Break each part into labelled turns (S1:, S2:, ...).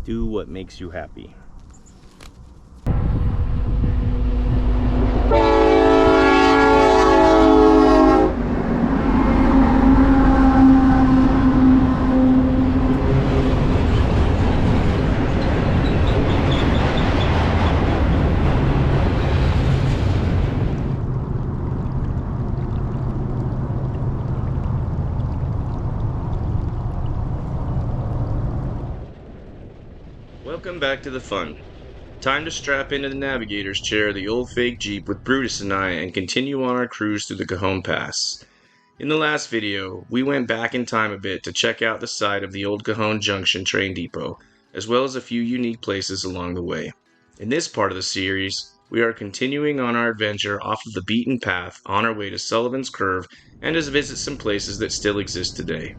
S1: Do what makes you happy. Welcome back to the fun. Time to strap into the navigator's chair of the old fake Jeep with Brutus and I and continue on our cruise through the Cajon Pass. In the last video, we went back in time a bit to check out the site of the old Cajon Junction train depot, as well as a few unique places along the way. In this part of the series, we are continuing on our adventure off of the beaten path on our way to Sullivans Curve and to visit some places that still exist today.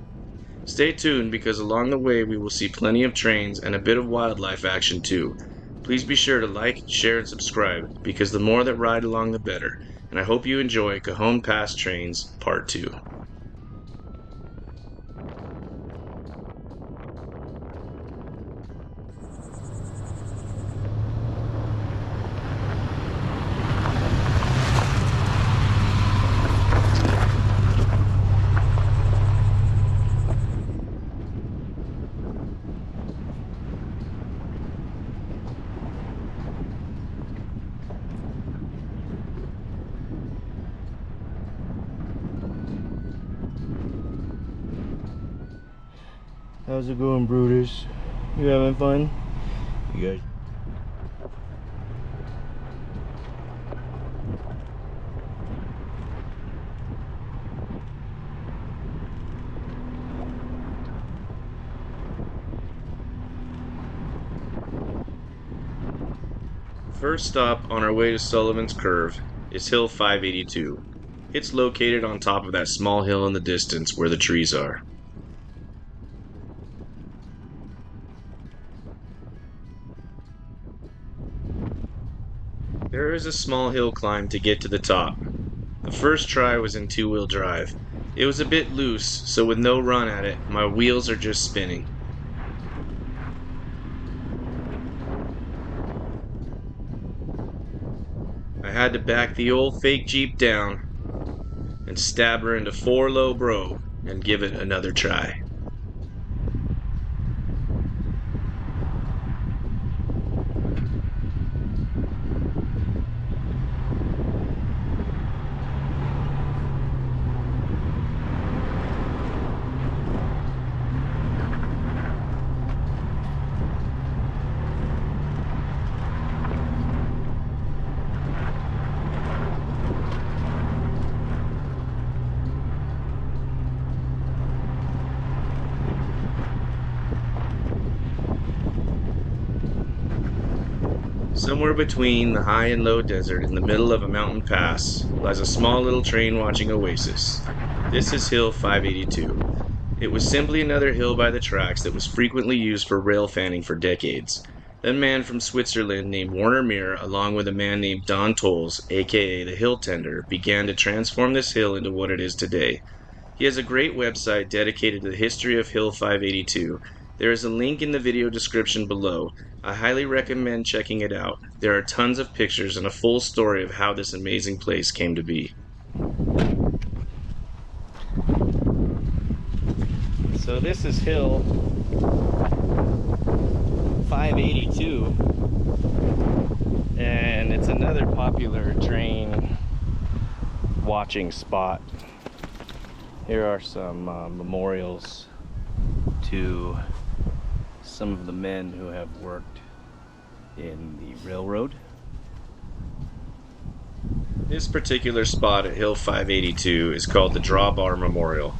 S1: Stay tuned because along the way we will see plenty of trains and a bit of wildlife action too. Please be sure to like, share, and subscribe because the more that ride along the better, and I hope you enjoy Cajon Pass Trains Part 2.
S2: How's it going, Brutus? You having fun? You guys?
S1: First stop on our way to Sullivan's Curve is Hill 582. It's located on top of that small hill in the distance where the trees are. There is a small hill climb to get to the top. The first try was in two-wheel drive. It was a bit loose, so with no run at it, my wheels are just spinning. I had to back the old fake Jeep down and stab her into 4 low bro and give it another try. Somewhere between the high and low desert in the middle of a mountain pass lies a small little train watching oasis. This is Hill 582. It was simply another hill by the tracks that was frequently used for rail fanning for decades. Then a man from Switzerland named Werner Muir, along with a man named Don Tolles, aka the Hill Tender, began to transform this hill into what it is today. He has a great website dedicated to the history of Hill 582. There is a link in the video description below. I highly recommend checking it out. There are tons of pictures and a full story of how this amazing place came to be. So this is Hill 582, and it's another popular train watching spot. Here are some memorials to some of the men who have worked in the railroad. This particular spot at Hill 582 is called the Drawbar Memorial.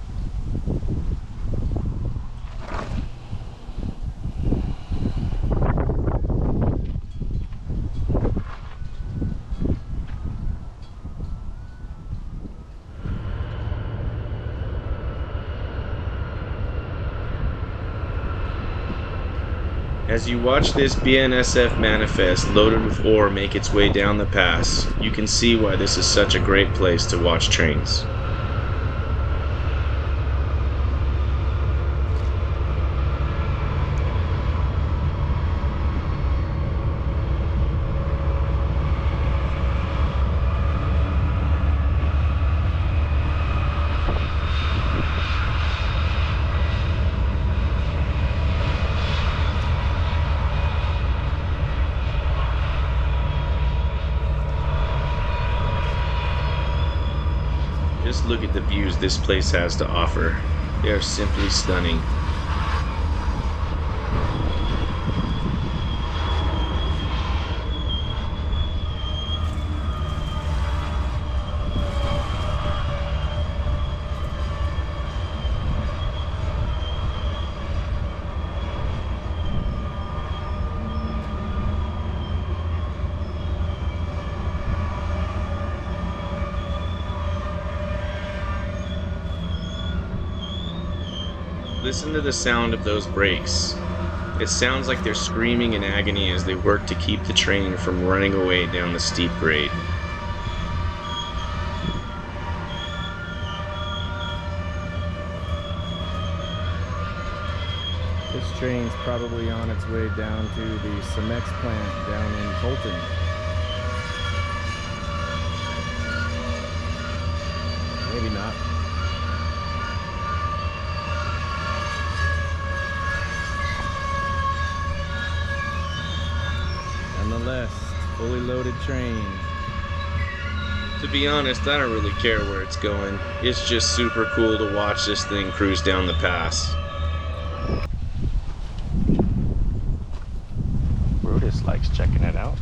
S1: As you watch this BNSF manifest loaded with ore make its way down the pass, you can see why this is such a great place to watch trains. Just look at the views this place has to offer. They are simply stunning. Listen to the sound of those brakes. It sounds like they're screaming in agony as they work to keep the train from running away down the steep grade.
S2: This train's probably on its way down to the Cemex plant down in Colton. Maybe not. Nonetheless, fully loaded train.
S1: To be honest, I don't really care where it's going. It's just super cool to watch this thing cruise down the pass.
S2: Brutus likes checking it out.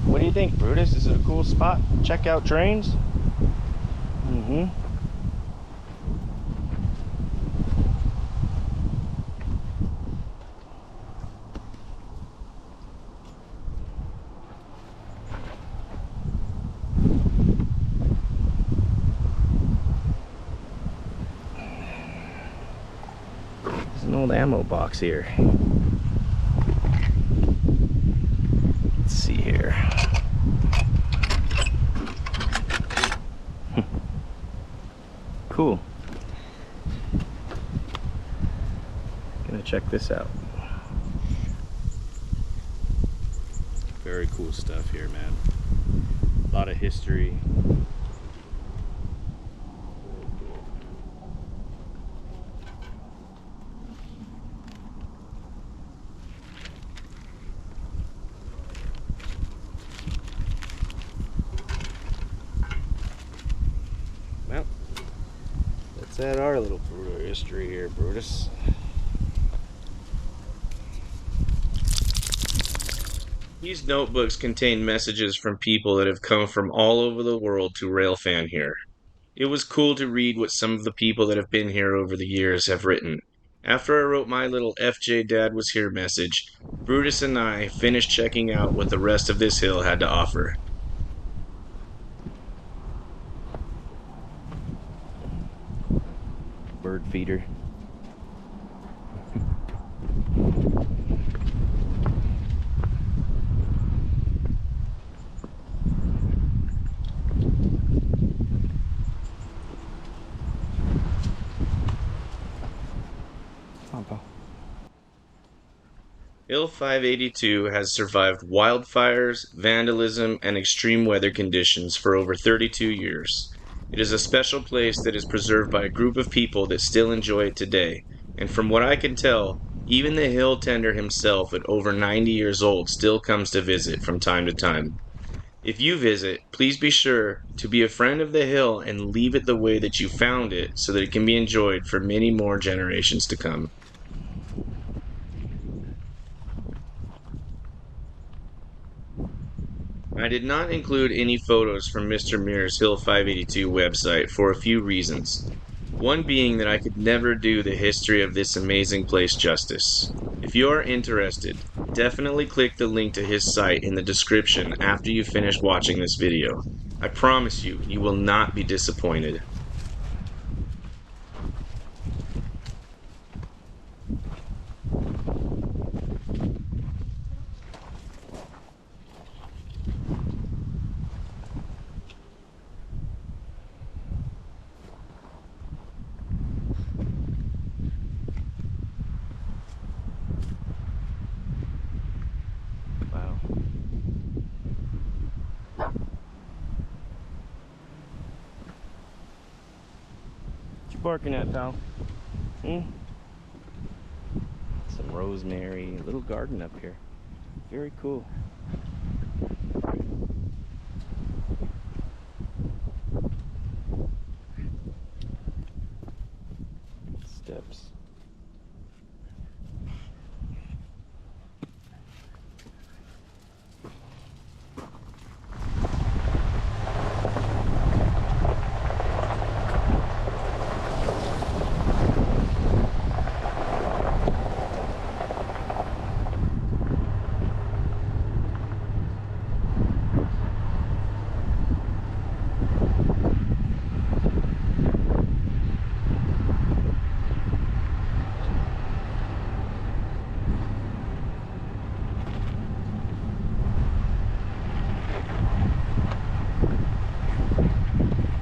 S2: What do you think, Brutus? Is it a cool spot? Check out trains? Mm-hmm. There's an old ammo box here. Let's see here. Cool. Gonna check this out. Very cool stuff here, man. A lot of history. Well, let's add our little brutal history here, Brutus.
S1: These notebooks contain messages from people that have come from all over the world to Railfan here. It was cool to read what some of the people that have been here over the years have written. After I wrote my little FJ Dad Was Here message, Brutus and I finished checking out what the rest of this hill had to offer.
S2: Bird feeder.
S1: Hill 582 has survived wildfires, vandalism, and extreme weather conditions for over 32 years. It is a special place that is preserved by a group of people that still enjoy it today, and from what I can tell, even the hill tender himself at over 90 years old still comes to visit from time to time. If you visit, please be sure to be a friend of the hill and leave it the way that you found it so that it can be enjoyed for many more generations to come. I did not include any photos from Mr. Muir's Hill 582 website for a few reasons. One being that I could never do the history of this amazing place justice. If you are interested, definitely click the link to his site in the description after you finish watching this video. I promise you, you will not be disappointed.
S2: Barking at, pal? Some rosemary, a little garden up here. Very cool.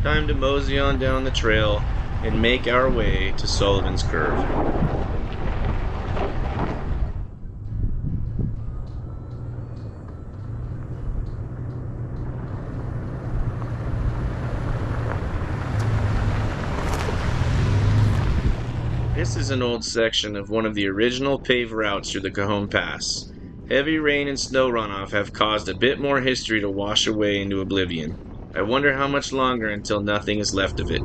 S1: Time to mosey on down the trail and make our way to Sullivans Curve. This is an old section of one of the original paved routes through the Cajon Pass. Heavy rain and snow runoff have caused a bit more history to wash away into oblivion. I wonder how much longer until nothing is left of it.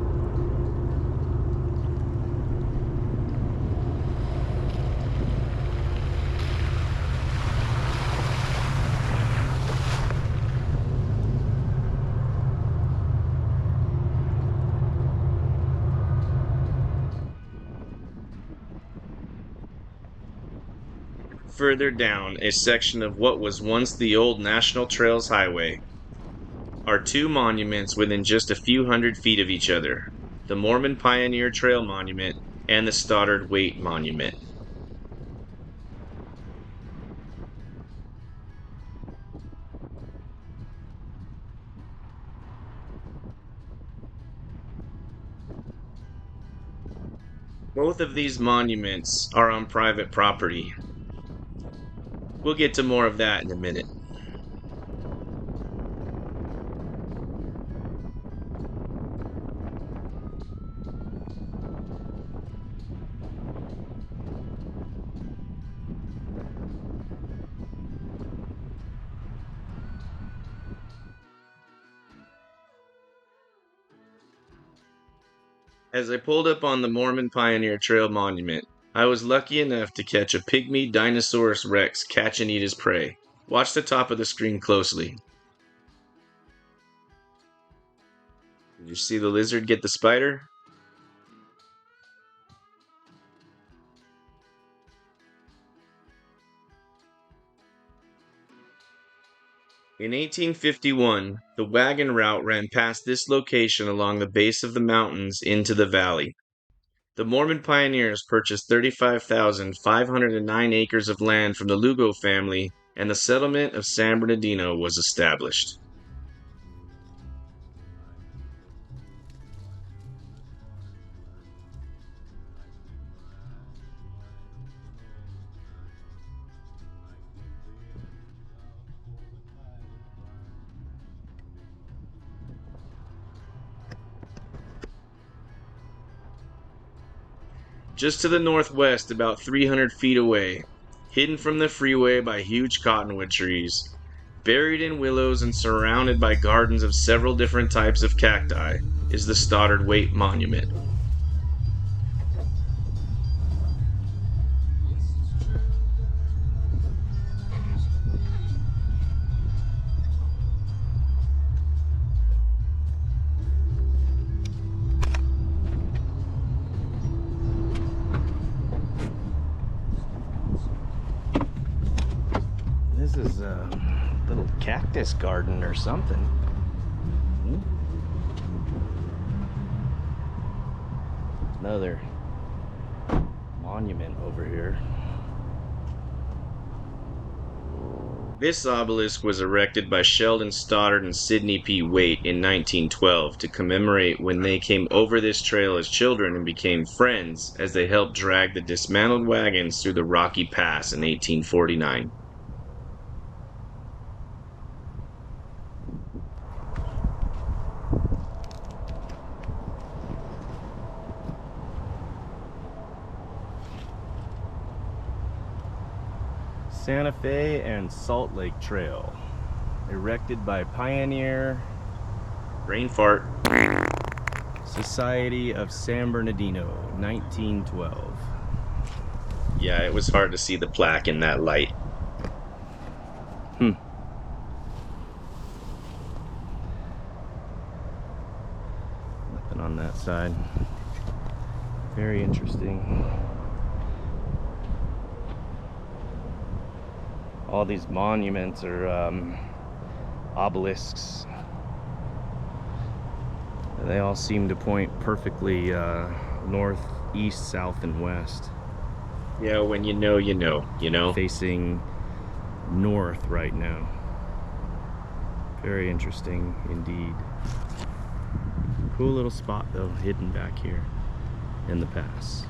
S1: Further down, a section of what was once the old National Trails Highway, are two monuments within just a few hundred feet of each other, the Mormon Pioneer Trail Monument and the Stoddard-Waite Monument. Both of these monuments are on private property. We'll get to more of that in a minute. As I pulled up on the Mormon Pioneer Trail Monument, I was lucky enough to catch a pygmy Dinosaurus rex catch and eat his prey. Watch the top of the screen closely. Did you see the lizard get the spider? In 1851, the wagon route ran past this location along the base of the mountains into the valley. The Mormon pioneers purchased 35,509 acres of land from the Lugo family, and the settlement of San Bernardino was established. Just to the northwest, about 300 feet away, hidden from the freeway by huge cottonwood trees, buried in willows and surrounded by gardens of several different types of cacti, is the Stoddard-Waite Monument.
S2: This is a little cactus garden or something. Another monument over here.
S1: This obelisk was erected by Sheldon Stoddard and Sidney P. Waite in 1912 to commemorate when they came over this trail as children and became friends as they helped drag the dismantled wagons through the Rocky Pass in 1849.
S2: Santa Fe and Salt Lake Trail, erected by Pioneer
S1: Brain fart.
S2: Society of San Bernardino, 1912.
S1: Yeah, it was hard to see the plaque in that light.
S2: Nothing on that side. Very interesting. All these monuments are obelisks. They all seem to point perfectly north, east, south, and west.
S1: Yeah, when you know, you know.
S2: Facing north right now. Very interesting indeed. Cool little spot though, hidden back here in the pass.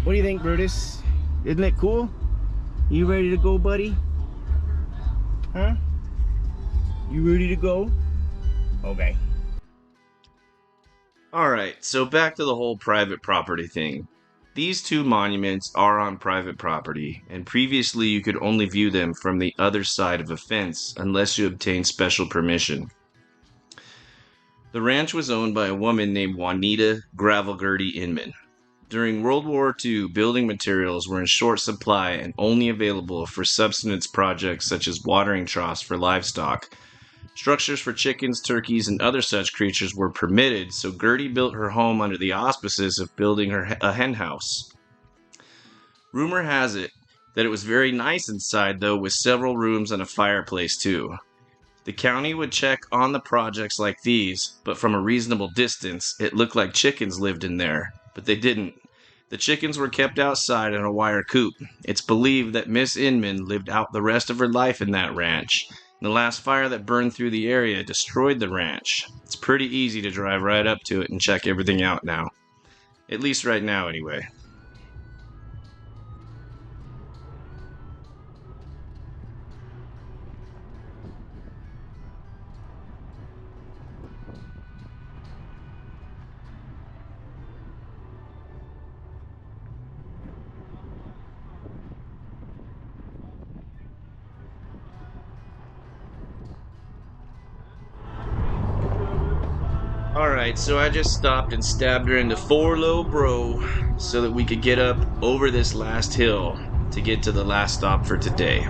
S2: What do you think, Brutus? Isn't it cool? You ready to go, buddy? Huh? You ready to go? Okay.
S1: Alright, so back to the whole private property thing. These two monuments are on private property, and previously you could only view them from the other side of a fence unless you obtained special permission. The ranch was owned by a woman named Juanita Inman. During World War II, building materials were in short supply and only available for subsistence projects such as watering troughs for livestock. Structures for chickens, turkeys, and other such creatures were permitted, so Gertie built her home under the auspices of building a hen house. Rumor has it that it was very nice inside, though, with several rooms and a fireplace too. The county would check on the projects like these, but from a reasonable distance, it looked like chickens lived in there, but they didn't. The chickens were kept outside in a wire coop. It's believed that Miss Inman lived out the rest of her life in that ranch. The last fire that burned through the area destroyed the ranch. It's pretty easy to drive right up to it and check everything out now. At least right now, anyway. Alright, so I just stopped and stabbed her into 4 low bro so that we could get up over this last hill to get to the last stop for today.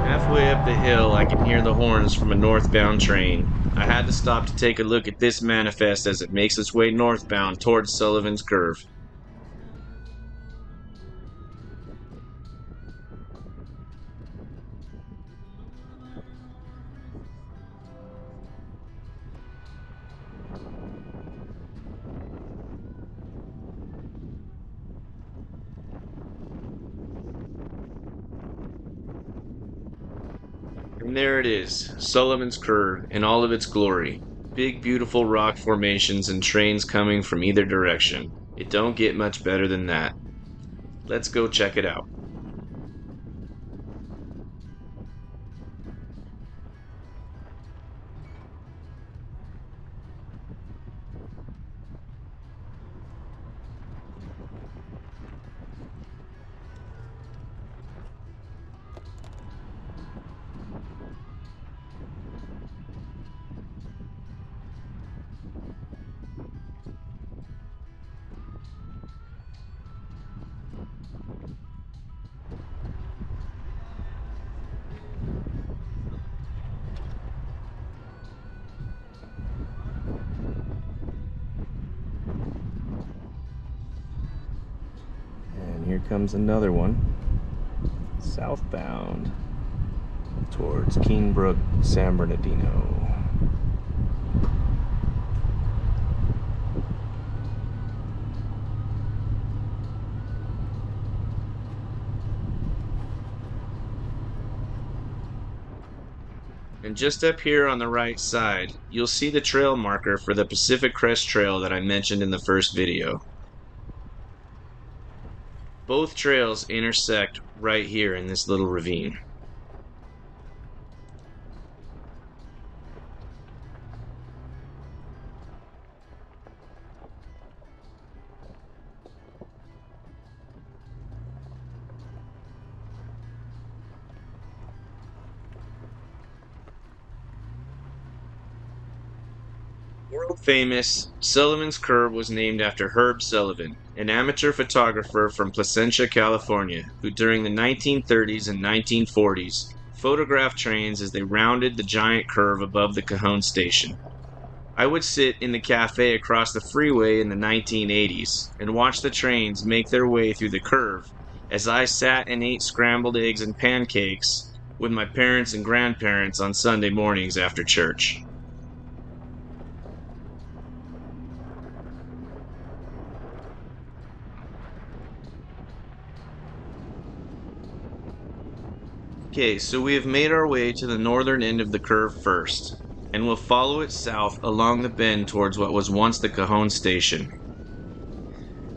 S1: Halfway up the hill, I can hear the horns from a northbound train. I had to stop to take a look at this manifest as it makes its way northbound towards Sullivans Curve. And there it is, Sullivan's Curve in all of its glory. Big beautiful rock formations and trains coming from either direction. It don't get much better than that. Let's go check it out.
S2: And here comes another one, southbound towards Kingbrook, San Bernardino.
S1: And just up here on the right side, you'll see the trail marker for the Pacific Crest Trail that I mentioned in the first video. Both trails intersect right here in this little ravine. World famous, Sullivan's Curve was named after Herb Sullivan, an amateur photographer from Placentia, California, who during the 1930s and 1940s photographed trains as they rounded the giant curve above the Cajon station. I would sit in the cafe across the freeway in the 1980s and watch the trains make their way through the curve as I sat and ate scrambled eggs and pancakes with my parents and grandparents on Sunday mornings after church. Okay, so we have made our way to the northern end of the curve first, and we'll follow it south along the bend towards what was once the Cajon station.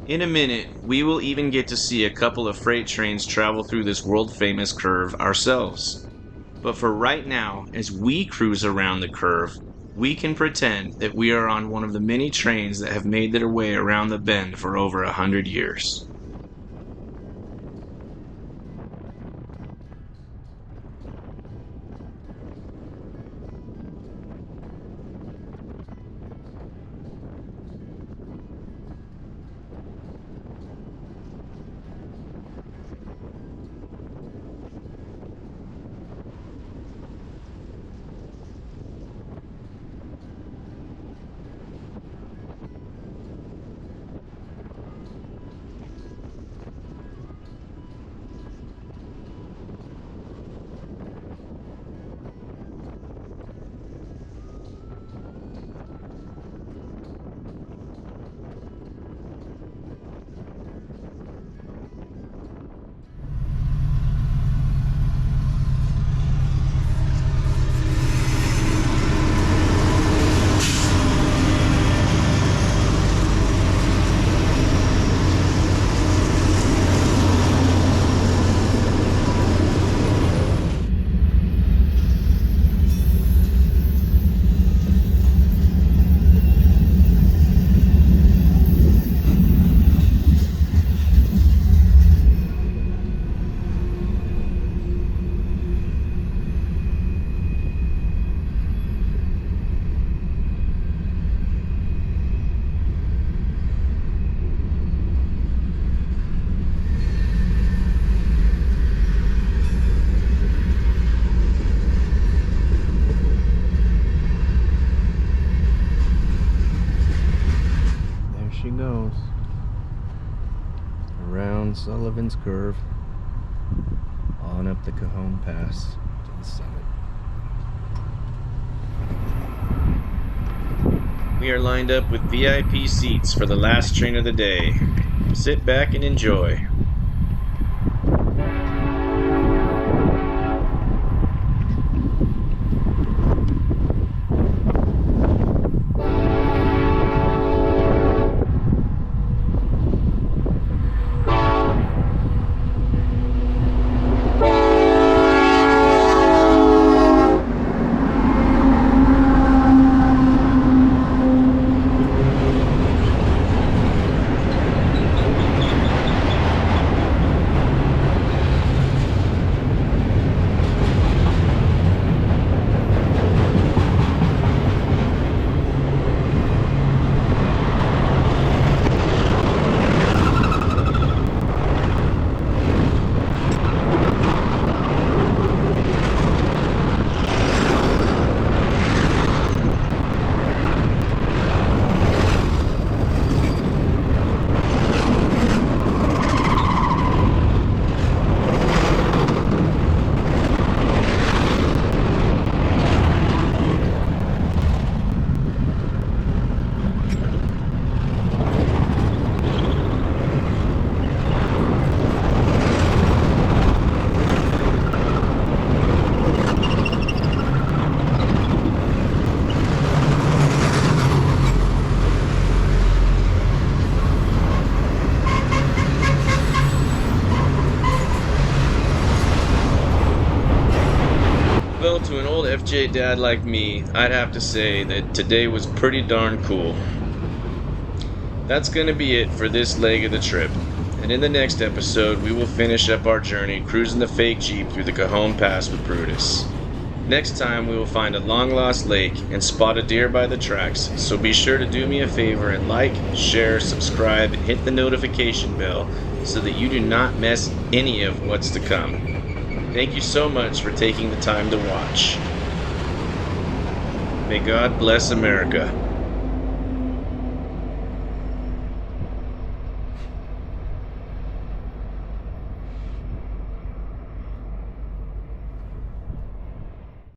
S1: In a minute, we will even get to see a couple of freight trains travel through this world-famous curve ourselves. But for right now, as we cruise around the curve, we can pretend that we are on one of the many trains that have made their way around the bend for over 100 years. She goes around Sullivans Curve on up the Cajon Pass to the summit. We are lined up with VIP seats for the last train of the day. Sit back and enjoy. Well, to an old FJ dad like me, I'd have to say that today was pretty darn cool. That's gonna be it for this leg of the trip, and in the next episode we will finish up our journey cruising the fake Jeep through the Cajon Pass with Brutus. Next time we will find a long-lost lake and spot a deer by the tracks, so be sure to do me a favor and like, share, subscribe, and hit the notification bell so that you do not miss any of what's to come. Thank you so much for taking the time to watch. May God bless America.